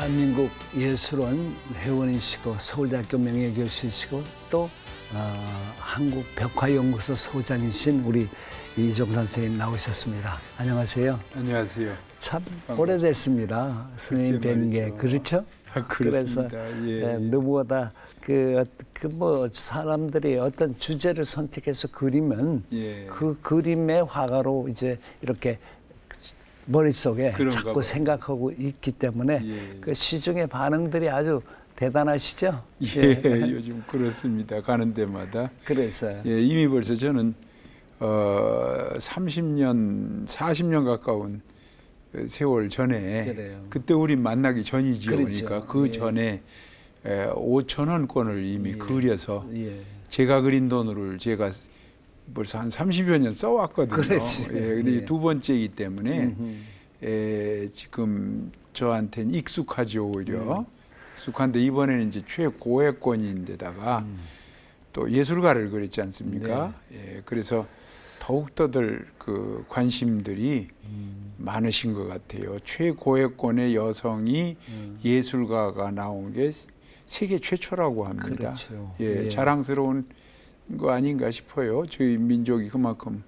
대한민국 예술원 회원이시고 서울대학교 명예교수이시고 또 한국벽화연구소 소장이신 우리 이종 선생님 나오셨습니다. 안녕하세요. 안녕하세요. 참 반갑습니다. 오래됐습니다. 선생님 뵌 게. 말이죠. 그렇죠? 그렇습니다. 그래서 예. 누구보다 사람들이 어떤 주제를 선택해서 그리면 예. 그 그림의 화가로 이제 이렇게 머릿속에 그런가 자꾸 봐요. 생각하고 있기 때문에 예. 그 시중의 반응들이 아주 대단하시죠? 예, 요즘 그렇습니다. 가는 데마다. 그래서 예, 이미 벌써 저는 30년, 40년 가까운 세월 전에 그래요. 그때 우리 만나기 전이지요. 그렇죠. 그러니까 그 예. 전에 5,000원권을 이미 예. 그려서 예. 제가 그린 돈을 제가 벌써 한 30여 년 써왔거든요. 그렇지. 예, 근데 예. 두 번째이기 때문에 음흠. 지금 저한테는 익숙하죠, 오히려. 익숙한데 이번에는 이제 최고액권인데다가 또 예술가를 그렸지 않습니까? 예, 그래서 더욱더들 그 관심들이 많으신 것 같아요. 최고액권의 여성이 예술가가 나온 게 세계 최초라고 합니다. 그렇죠. 예, 예. 자랑스러운 거 아닌가 싶어요. 저희 민족이 그만큼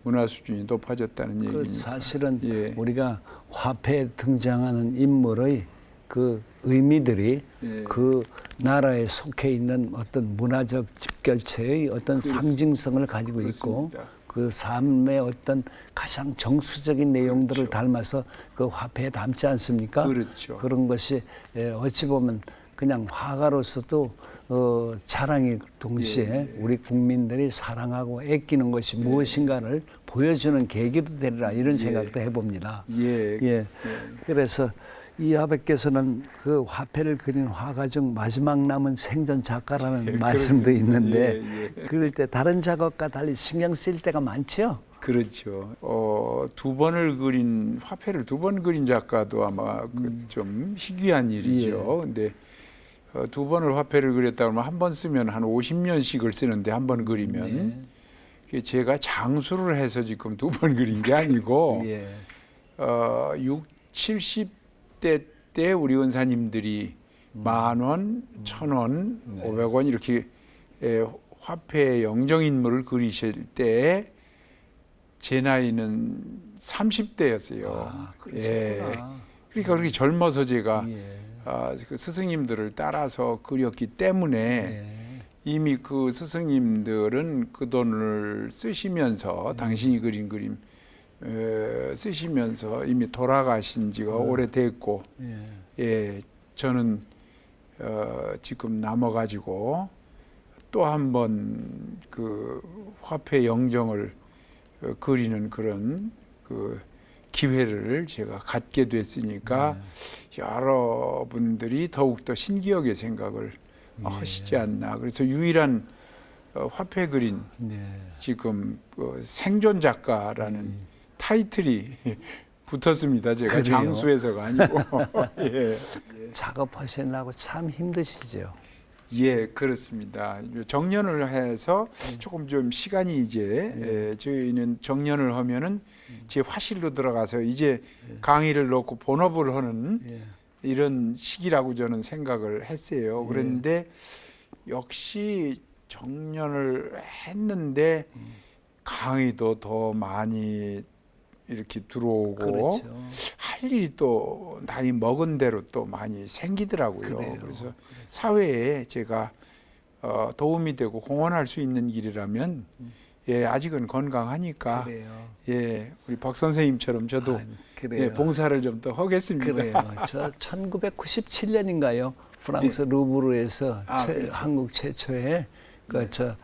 문화 수준이 높아졌다는 그 얘기니까. 사실은 예. 우리가 화폐에 등장하는 인물의 그 의미들이 예. 그 나라에 속해 있는 어떤 문화적 집결체의 어떤 그렇습니다. 상징성을 가지고 있고 그렇습니다. 그 삶의 어떤 가장 정수적인 내용들을 그렇죠. 담아서 그 화폐에 담지 않습니까? 그렇죠. 그런 것이 어찌 보면 그냥 화가로서도 자랑이 동시에 예. 우리 국민들이 사랑하고 아끼는 것이 무엇인가를 보여주는 계기도 되리라 이런 생각도 해봅니다. 예. 예. 그래서 이하백께서는 그 화폐를 그린 화가 중 마지막 남은 생존 작가라는 말씀도 그렇습니다. 있는데 예. 그럴 때 다른 작업과 달리 신경 쓸 때가 많죠. 그렇죠. 두 번을 그린 화폐를 두 번 그린 작가도 아마 좀 희귀한 일이죠. 근데 두 번을 화폐를 그렸다 그러면 한 번 쓰면 한 50년씩을 쓰는데 한 번 그리면 그게 제가 장수를 해서 지금 두 번 그린 게 아니고 예. 70대 때 우리 은사님들이 10,000원, 1,000원, 500원 이렇게 화폐 영정인물을 그리실 때 제 나이는 30대였어요. 아, 그러시구나. 그러니까 그렇게 젊어서 제가 예. 그 스승님들을 따라서 그렸기 때문에 예. 이미 그 스승님들은 그 돈을 쓰시면서 당신이 그린 그림 쓰시면서 이미 돌아가신 지가 오래됐고 저는 지금 남아가지고 또 한 번 그 화폐 영정을 그리는 그런 그 기회를 제가 갖게 됐으니까 여러분들이 더욱더 신기하게 생각을 하시지 않나. 그래서 유일한 화폐 그린 지금 생존 작가라는 타이틀이 붙었습니다. 제가 그래요? 장수해서가 아니고. 예. 작업하시느라고 참 힘드시죠. 예, 그렇습니다. 정년을 해서 조금 좀 시간이 이제 저희는 정년을 하면은 제 화실로 들어가서 이제 강의를 놓고 본업을 하는 이런 시기라고 저는 생각을 했어요. 그런데 역시 정년을 했는데 강의도 더 많이 이렇게 들어오고 그렇죠. 할 일이 또 나이 먹은 대로 또 많이 생기더라고요. 그래요. 그래서 사회에 제가 도움이 되고 공헌할 수 있는 길이라면 아직은 건강하니까 그래요. 우리 박 선생님처럼 저도 그래요. 봉사를 좀 더 하겠습니다. 그래요. 저 1997년인가요? 프랑스 루브르에서 그렇죠. 한국 최초의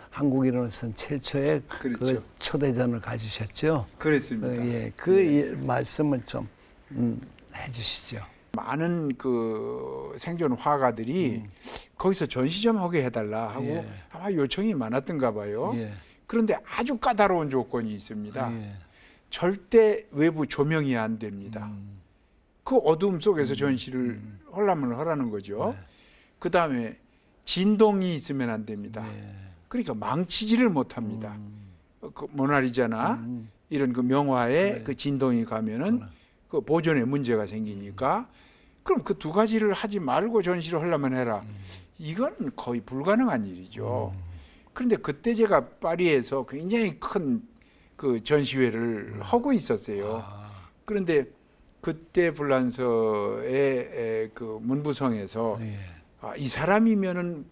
한국인으로서는 최초의 그렇죠. 그 초대전을 가지셨죠. 그렇습니다. 말씀을 좀 해주시죠. 많은 그 생존 화가들이 거기서 전시 좀 하게 해달라 하고 아마 요청이 많았던가 봐요. 그런데 아주 까다로운 조건이 있습니다. 절대 외부 조명이 안 됩니다. 그 어두움 속에서 전시를 하려면 하라는 거죠. 그 다음에 진동이 있으면 안 됩니다. 그러니까 망치지를 못합니다. 그 모나리자나 이런 그 명화에 그 진동이 가면은 그 보존에 문제가 생기니까 그럼 그 두 가지를 하지 말고 전시를 하려면 해라. 이건 거의 불가능한 일이죠. 그런데 그때 제가 파리에서 굉장히 큰 그 전시회를 하고 있었어요. 그런데 그때 불란서의 그 문부성에서 이 사람이면은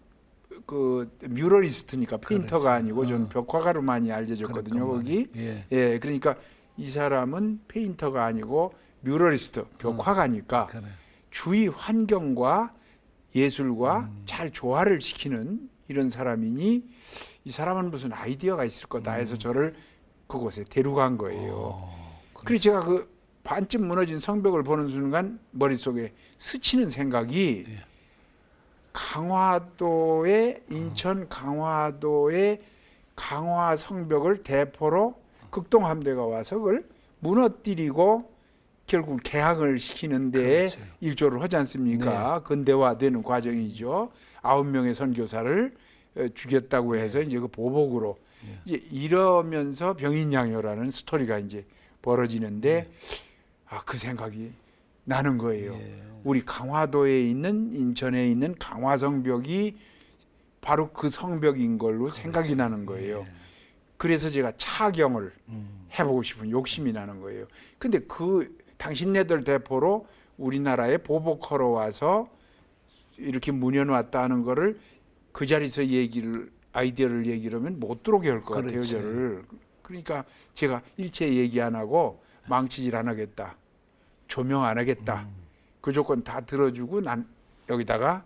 그 뮤러리스트니까 페인터가 아니고 전 벽화가로 많이 알려졌거든요. 거기. 예, 그러니까 이 사람은 페인터가 아니고 뮤러리스트, 벽화가니까 주위 환경과 예술과 잘 조화를 시키는 이런 사람이니 이 사람은 무슨 아이디어가 있을 거다 해서 저를 그곳에 데려간 거예요. 그래서 제가 그 반쯤 무너진 성벽을 보는 순간 머릿속에 스치는 생각이 강화도의 인천 강화도의 강화 성벽을 대포로 극동함대가 와서 그걸 무너뜨리고 결국 개항을 시키는 데에 일조를 하지 않습니까? 근대화되는 과정이죠. 9명의 선교사를 죽였다고 해서 이제 그 보복으로 이제 이러면서 병인양요라는 스토리가 이제 벌어지는데 그 생각이 나는 거예요. 우리 강화도에 있는 인천에 있는 강화성벽이 바로 그 성벽인 걸로 생각이 나는 거예요. 그래서 제가 차경을 해보고 싶은 욕심이 나는 거예요. 근데 그 당신네들 대포로 우리나라에 보복하러 와서 이렇게 문여놨다는 거를 그 자리에서 아이디어를 얘기를 하면 못 들어오게 할 것 같아요, 저를. 그러니까 제가 일체 얘기 안 하고 망치질 안 하겠다. 조명 안 하겠다. 그 조건 다 들어주고 난 여기다가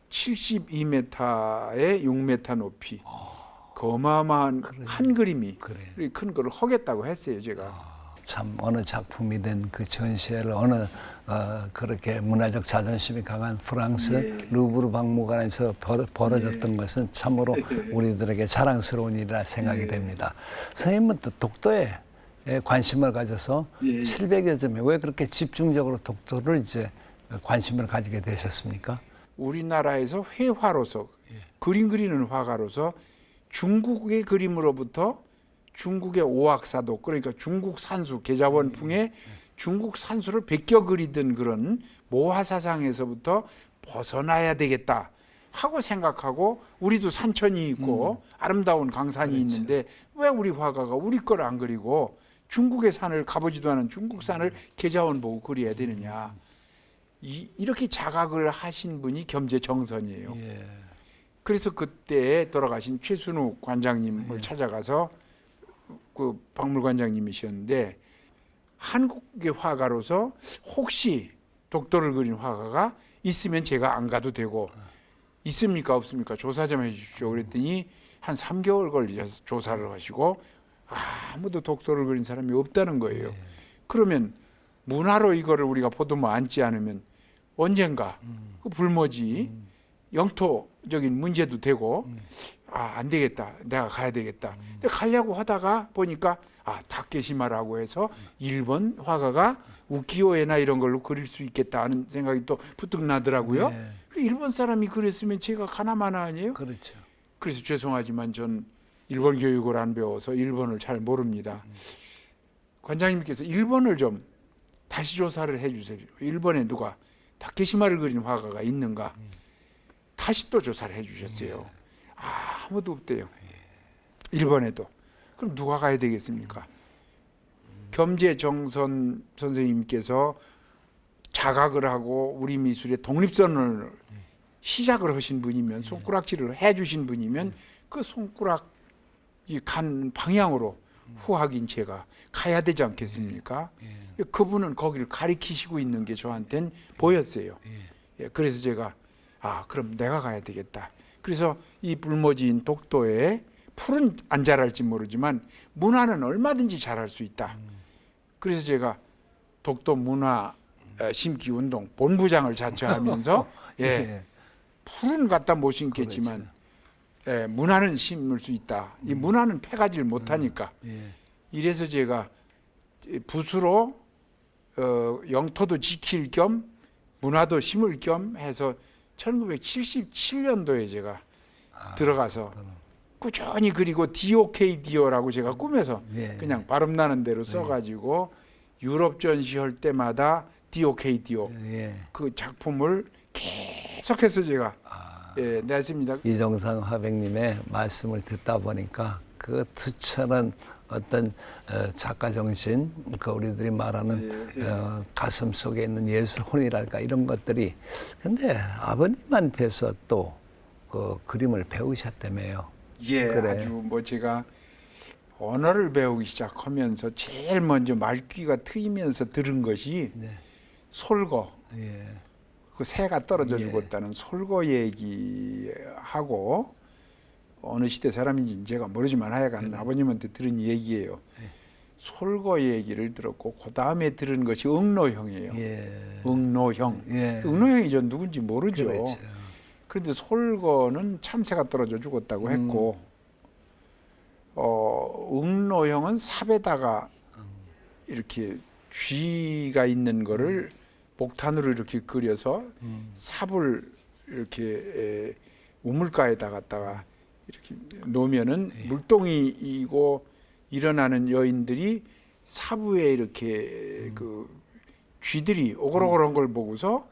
72m에 6m 높이 그 어마어마한 한 그림이 큰 거를 하겠다고 했어요, 제가. 참 어느 작품이든 그 전시회를 어느 그렇게 문화적 자존심이 강한 프랑스 루브르 박물관에서 벌어졌던 것은 참으로 우리들에게 자랑스러운 일이라 생각이 됩니다. 선생님은 또 독도에 관심을 가져서 700여 점에 왜 그렇게 집중적으로 독도를 이제 관심을 가지게 되셨습니까? 우리나라에서 회화로서 그림 그리는 화가로서 중국의 그림으로부터 중국의 오악사도 그러니까 중국 산수 계자원풍의 중국 산수를 베껴 그리던 그런 모화 사상에서부터 벗어나야 되겠다 하고 생각하고 우리도 산천이 있고 아름다운 강산이 있는데 왜 우리 화가가 우리 걸 안 그리고 중국의 산을 가보지도 않은 중국 산을 계자원 보고 그려야 되느냐. 이렇게 자각을 하신 분이 겸재정선이에요. 그래서 그때 돌아가신 최순욱 관장님을 찾아가서 그 박물관장님이셨는데 한국의 화가로서 혹시 독도를 그린 화가가 있으면 제가 안 가도 되고 있습니까 없습니까 조사 좀 해주십시오 그랬더니 한 3개월 걸려서 조사를 하시고 아무도 독도를 그린 사람이 없다는 거예요. 그러면 문화로 이거를 우리가 보듬어 안지 않으면 언젠가 그 불모지 영토적인 문제도 되고 안 되겠다. 내가 가야 되겠다. 근데 가려고 하다가 보니까 다케시마라고 해서 일본 화가가 우키요에나 이런 걸로 그릴 수 있겠다 하는 생각이 또 부뜩 나더라고요. 일본 사람이 그랬으면 제가 가나마나 아니에요? 그렇죠. 그래서 죄송하지만 전 일본 교육을 안 배워서 일본을 잘 모릅니다. 관장님께서 일본을 좀 다시 조사를 해주세요. 일본에 누가 다케시마를 그린 화가가 있는가? 다시 또 조사를 해주셨어요. 아무도 없대요. 일본에도. 그럼 누가 가야 되겠습니까? 겸재정선 선생님께서 자각을 하고 우리 미술의 독립선을 시작을 하신 분이면 손가락질을 해주신 분이면 그 손가락이 간 방향으로 후학인 제가 가야 되지 않겠습니까? 그분은 거기를 가리키시고 있는 게 저한테는 보였어요. 그래서 제가 그럼 내가 가야 되겠다. 그래서 이 불모지인 독도에 풀은 안 자랄지 모르지만 문화는 얼마든지 자랄 수 있다. 그래서 제가 독도 문화 심기 운동 본부장을 자처하면서 풀은 갖다 못 심겠지만 문화는 심을 수 있다. 이 문화는 패가지를 못하니까. 이래서 제가 붓으로 영토도 지킬 겸 문화도 심을 겸 해서 1977년도에 제가 들어가서 꾸준히 그리고 DOKDO라고 제가 꾸며서 그냥 발음 나는 대로 써가지고 유럽 전시할 때마다 디오 예. 그 작품을 계속해서 제가 냈습니다. 이정상 화백님의 말씀을 듣다 보니까 그 투철한 어떤 작가 정신, 그 우리들이 말하는 가슴 속에 있는 예술혼이랄까 이런 것들이, 근데 아버님한테서 또 그 그림을 배우셨다며요. 예, 그래. 아주 뭐 제가 언어를 배우기 시작하면서 제일 먼저 말귀가 트이면서 들은 것이 네. 솔거, 예. 그 새가 떨어져 예. 죽었다는 솔거 얘기하고, 어느 시대 사람인지 제가 모르지만 하여간 아버님한테 들은 얘기예요. 솔거 얘기를 들었고 그 다음에 들은 것이 응노형이에요. 예. 응노형. 예. 응노형이 전 누군지 모르죠. 그렇죠. 그런데 솔거는 참새가 떨어져 죽었다고 했고, 응노형은 삽에다가 이렇게 쥐가 있는 거를 목탄으로 이렇게 그려서 삽을 이렇게 우물가에다 갖다가 이렇게 놓으면은 물동이고 일어나는 여인들이 삽 위에 이렇게 그 쥐들이 오글오글한 걸 보고서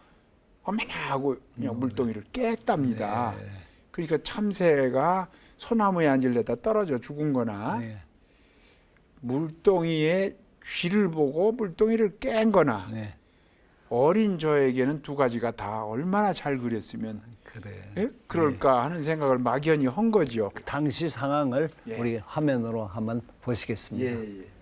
어머나 하고 그냥 물동이를 깼답니다. 네. 그러니까 참새가 소나무에 앉으려다 떨어져 죽은 거나 네. 물동이에 쥐를 보고 물동이를 깬 거나 네. 어린 저에게는 두 가지가 다 얼마나 잘 그렸으면 그래. 그럴까 하는 생각을 막연히 한 거죠. 당시 상황을 예. 우리 화면으로 한번 보시겠습니다. 예.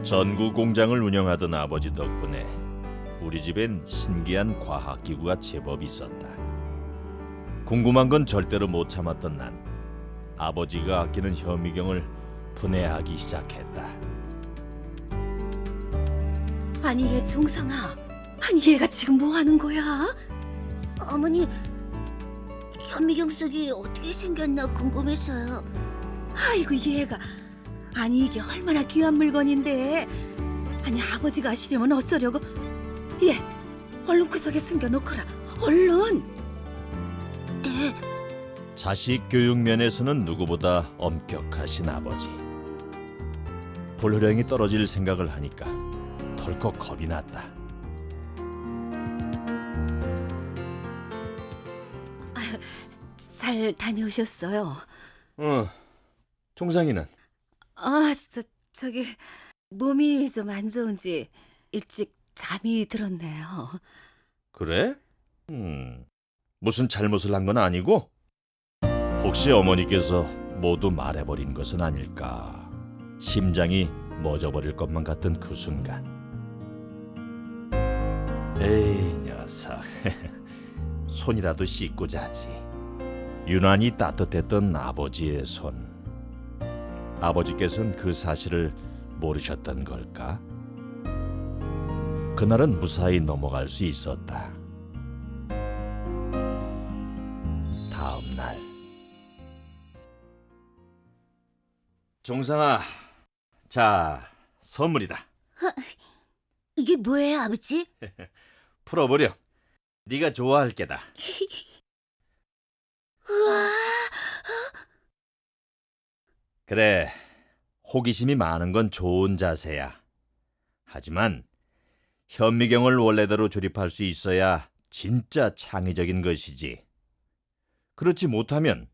전구 공장을 운영하던 아버지 덕분에 우리 집엔 신기한 과학기구가 제법 있었다. 궁금한 건 절대로 못 참았던 난 아버지가 아끼는 현미경을 분해하기 시작했다. 아니 얘 정상아, 아니 얘가 지금 뭐 하는 거야? 어머니, 현미경 속이 어떻게 생겼나 궁금해서요. 아이고 얘가, 아니 이게 얼마나 귀한 물건인데. 아니 아버지가 아시려면 어쩌려고? 얘 얼른 구석에 숨겨놓거라, 얼른. 네. 자식 교육 면에서는 누구보다 엄격하신 아버지. 볼호령이 떨어질 생각을 하니까 덜컥 겁이 났다. 잘 다녀오셨어요? 종상이는? 저기 몸이 좀 안 좋은지 일찍 잠이 들었네요. 그래? 무슨 잘못을 한 건 아니고? 혹시 어머니께서 모두 말해버린 것은 아닐까? 심장이 멎어버릴 것만 같던 그 순간. 에이 녀석, 손이라도 씻고 자지. 유난히 따뜻했던 아버지의 손. 아버지께서는 그 사실을 모르셨던 걸까? 그날은 무사히 넘어갈 수 있었다. 다음 날. 종상아, 자, 선물이다. 이게 뭐예요, 아버지? 풀어보렴. 네가 좋아할 게다. 우와, 그래, 호기심이 많은 건 좋은 자세야. 하지만 현미경을 원래대로 조립할 수 있어야 진짜 창의적인 것이지. 그렇지 못하면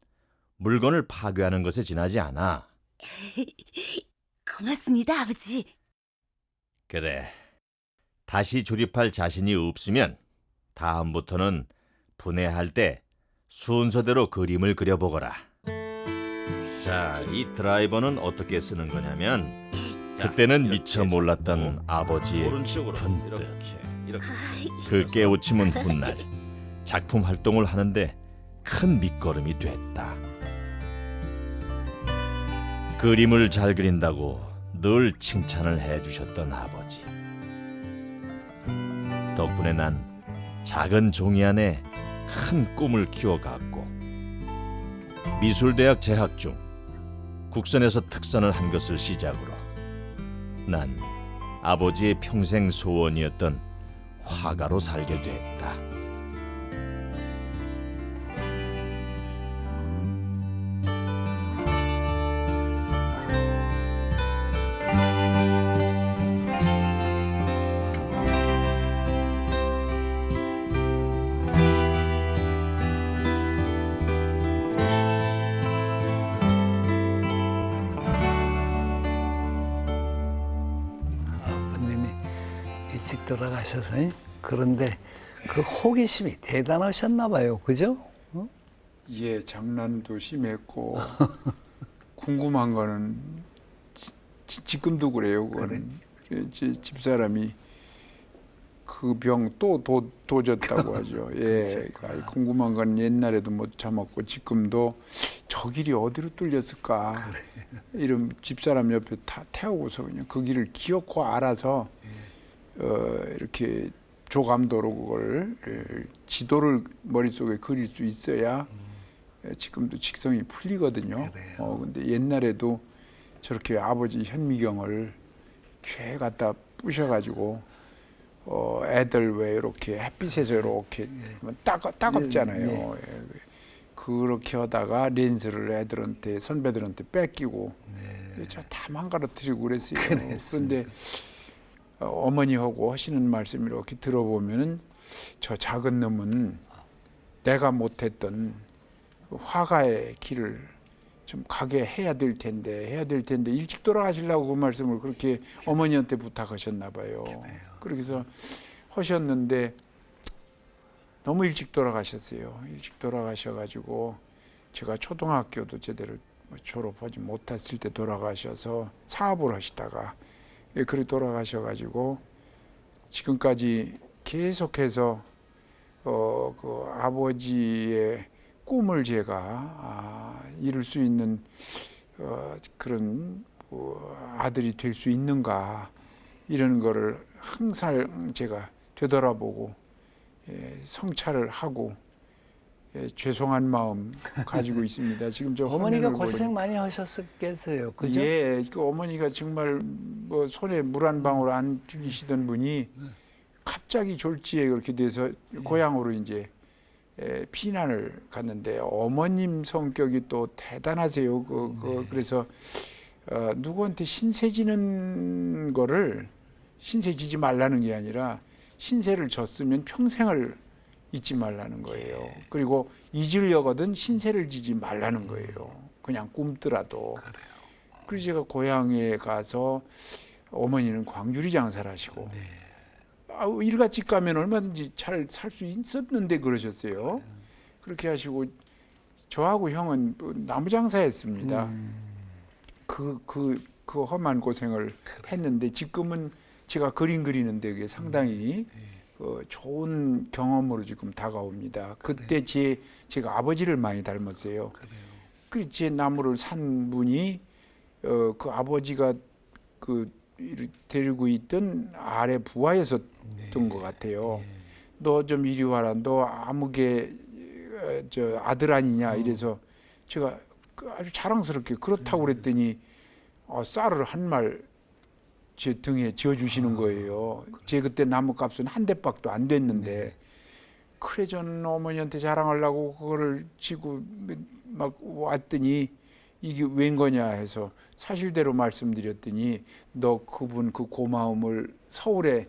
물건을 파괴하는 것에 지나지 않아. 고맙습니다, 아버지. 그래, 다시 조립할 자신이 없으면 다음부터는 분해할 때 순서대로 그림을 그려보거라. 자, 이 드라이버는 어떻게 쓰는 거냐면, 그때는 미처 몰랐던 아버지의 깊은 뜻, 그 깨우침은 훗날 작품 활동을 하는데 큰 밑거름이 됐다. 그림을 잘 그린다고 늘 칭찬을 해주셨던 아버지. 덕분에 난 작은 종이 안에 큰 꿈을 키워갔고, 미술대학 재학 중 국선에서 특선을 한 것을 시작으로 난 아버지의 평생 소원이었던 화가로 살게 됐다. 아버님이 일찍 돌아가셔서 그런데 그 호기심이 대단하셨나 봐요. 그죠? 어? 예, 장난도 심했고 궁금한 거는 지금도 그래요. 그거는 그래, 집사람이 그 병 또 도졌다고 하죠. 예, 아이, 궁금한 건 옛날에도 못 참았고 지금도 저 길이 어디로 뚫렸을까? 이런 집사람 옆에 다 태우고서 그냥 그 길을 기어코 알아서 이렇게 조감도로 그걸 지도를 머릿속에 그릴 수 있어야 지금도 직성이 풀리거든요. 근데 옛날에도 저렇게 아버지 현미경을 죄 갖다 부셔가지고 애들 왜 이렇게 햇빛에서 이렇게 따갑잖아요. 그렇게 하다가 렌즈를 애들한테 선배들한테 뺏기고 저 다 망가뜨리고 그랬어요. 그런데 어머니하고 하시는 말씀 이렇게 들어보면은 저 작은 놈은 내가 못했던 화가의 길을 좀 가게 해야 될 텐데 일찍 돌아가시려고 그 말씀을 그렇게 어머니한테 부탁하셨나 봐요. 그렇게 해서 하셨는데 너무 일찍 돌아가셨어요. 일찍 돌아가셔가지고 제가 초등학교도 제대로 졸업하지 못했을 때 돌아가셔서 사업을 하시다가 그렇게 돌아가셔가지고 지금까지 계속해서 그 아버지의 꿈을 제가 이룰 수 있는 그런 아들이 될 수 있는가 이런 거를 항상 제가 되돌아보고 성찰을 하고 죄송한 마음 가지고 있습니다. 지금 저 어머니가 화면을 고생 많이 하셨겠어요. 그죠? 예, 그 어머니가 정말 뭐 손에 물 한 방울 안 튀기시던 분이 갑자기 졸지에 그렇게 돼서 고향으로 이제 피난을 갔는데 어머님 성격이 또 대단하세요. 그래서 누구한테 신세 지는 거를 신세 지지 말라는 게 아니라 신세를 졌으면 평생을 잊지 말라는 거예요. 그리고 잊으려거든 신세를 지지 말라는 거예요. 그냥 꿈더라도. 그래서 제가 고향에 가서 어머니는 광주리 장사를 하시고 일같이 가면 얼마든지 잘 살 수 있었는데 그러셨어요. 그렇게 하시고 저하고 형은 나무 장사했습니다. 그 험한 고생을 했는데 지금은 제가 그림 그리는데 그게 상당히 좋은 경험으로 지금 다가옵니다. 그때 제가 아버지를 많이 닮았어요. 그 제 나무를 산 분이 그 아버지가 그 데리고 있던 아래 부하였었던 것 같아요. 너 좀 이리 와라. 너 아무개 저 아들 아니냐 이래서 제가 아주 자랑스럽게 그렇다고 그랬더니 쌀을 한 말 제 등에 지어주시는 거예요. 제 그때 나무값은 한 대밖도 안 됐는데 그래 전 어머니한테 자랑하려고 그거를 지고 막 왔더니 이게 웬 거냐 해서 사실대로 말씀드렸더니 너 그분 그 고마움을 서울에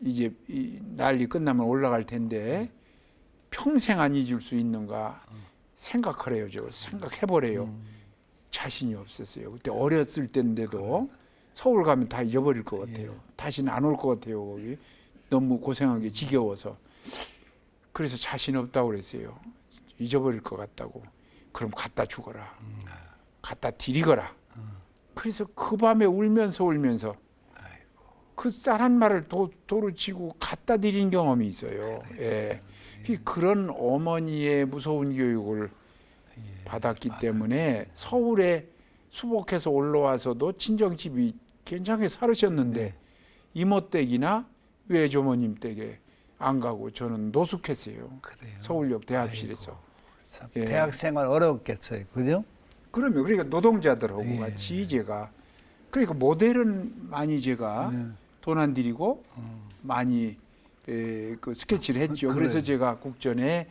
이제 이 난리 끝나면 올라갈 텐데 평생 안 잊을 수 있는가 생각하래요. 저 생각해보래요. 자신이 없었어요. 그때 어렸을 때인데도 서울 가면 다 잊어버릴 것 같아요. 다시는 안 올 것 같아요. 거기 너무 고생한 게 지겨워서. 그래서 자신 없다고 그랬어요. 잊어버릴 것 같다고. 그럼 갖다 주거라. 갖다 드리거라. 그래서 그 밤에 울면서 그 쌀 한 마를 도로 치고 갖다 드린 경험이 있어요. 예. 그런 어머니의 무서운 교육을 받았기 때문에 서울에 수복해서 올라와서도 친정집이 괜찮게 살으셨는데 이모 댁이나 외조모님 댁에 안 가고 저는 노숙했어요. 서울역 대합실에서. 예. 대학 생활 어려웠겠어요. 그죠? 그러면 그러니까 노동자들하고 같이 제가 그러니까 모델은 많이 제가 돈 안 들이고 많이 그 스케치를 했죠. 그래요. 그래서 제가 국전에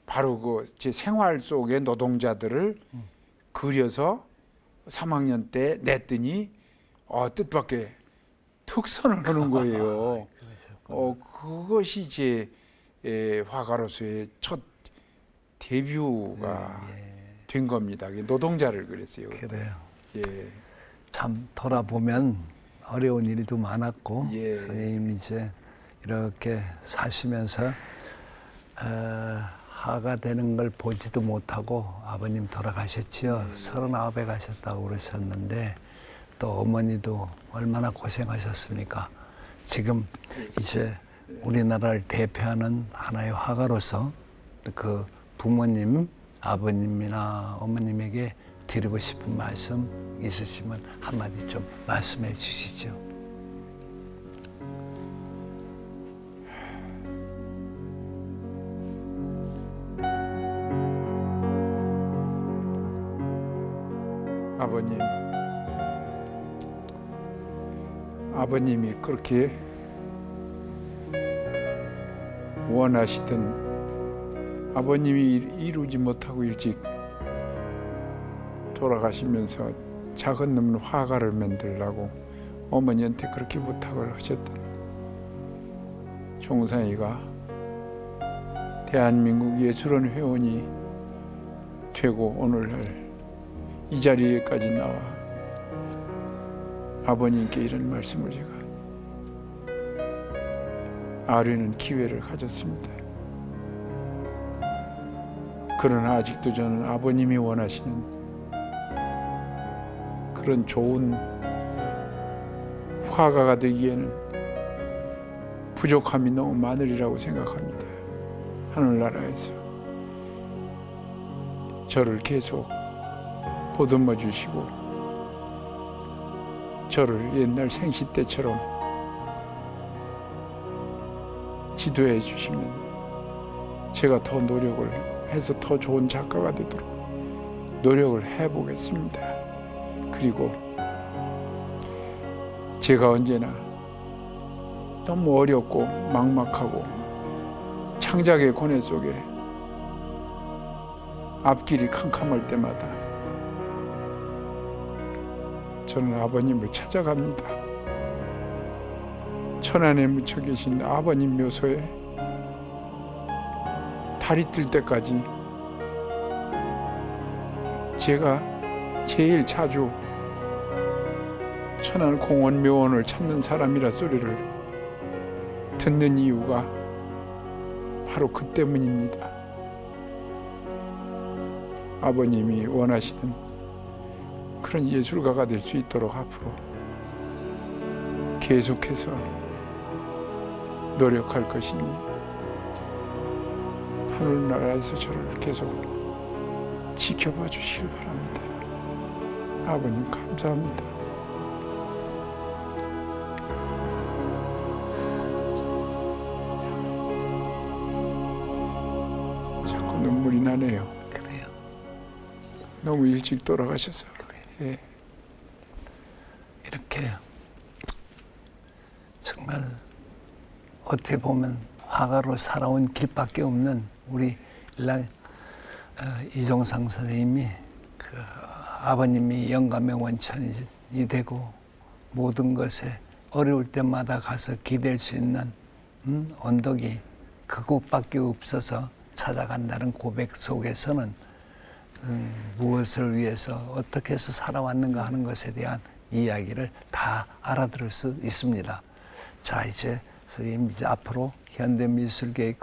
바로 그 제 생활 속의 노동자들을 그려서 3학년 때 냈더니 뜻밖의 특선을 하는 거예요. 그것이 제 화가로서의 첫 데뷔가 된 겁니다. 노동자를 그랬어요. 그래요. 예. 참 돌아보면 어려운 일도 많았고 예. 선생님 이제 이렇게 사시면서 화가 되는 걸 보지도 못하고 아버님 돌아가셨지요. 39에 가셨다고 그러셨는데 또 어머니도 얼마나 고생하셨습니까. 지금 이제 우리나라를 대표하는 하나의 화가로서 그 부모님, 아버님이나 어머님에게 드리고 싶은 말씀 있으시면 한마디 좀 말씀해 주시죠. 아버님이 그렇게 원하시던 아버님이 이루지 못하고 일찍 돌아가시면서 작은 놈 화가를 만들라고 어머니한테 그렇게 부탁을 하셨던 종상이가 대한민국 예술원 회원이 되고 오늘날 이 자리에까지 나와 아버님께 이런 말씀을 제가 아뢰는 기회를 가졌습니다. 그러나 아직도 저는 아버님이 원하시는 그런 좋은 화가가 되기에는 부족함이 너무 많으리라고 생각합니다. 하늘나라에서 저를 계속 보듬어 주시고 저를 옛날 생시 때처럼 지도해 주시면 제가 더 노력을 해서 더 좋은 작가가 되도록 노력을 해보겠습니다. 그리고 제가 언제나 너무 어렵고 막막하고 창작의 고뇌 속에 앞길이 캄캄할 때마다 저는 아버님을 찾아갑니다. 천안에 묻혀 계신 아버님 묘소에 달이 뜰 때까지 제가 제일 자주 천안 공원 묘원을 찾는 사람이라 소리를 듣는 이유가 바로 그 때문입니다. 아버님이 원하시는 그런 예술가가 될 수 있도록 앞으로 계속해서 노력할 것이니 하늘나라에서 저를 계속 지켜봐 주시길 바랍니다. 아버님 감사합니다. 자꾸 눈물이 나네요. 그래요. 너무 일찍 돌아가셔서. 예. 이렇게 정말 어떻게 보면 화가로 살아온 길밖에 없는 우리 일랑 이종상 선생님이 그 아버님이 영감의 원천이 되고 모든 것에 어려울 때마다 가서 기댈 수 있는 언덕이 그곳밖에 없어서 찾아간다는 고백 속에서는 무엇을 위해서 어떻게 해서 살아왔는가 하는 것에 대한 이야기를 다 알아들을 수 있습니다. 자, 이제 선생님 이제 앞으로 현대미술계의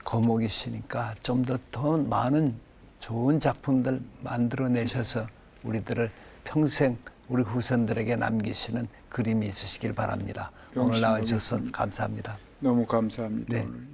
거목이시니까 좀 더 많은 좋은 작품들 만들어내셔서 우리들을 평생 우리 후손들에게 남기시는 그림이 있으시길 바랍니다. 오늘 나와주셔서 감사합니다. 너무 감사합니다. 네. 오늘.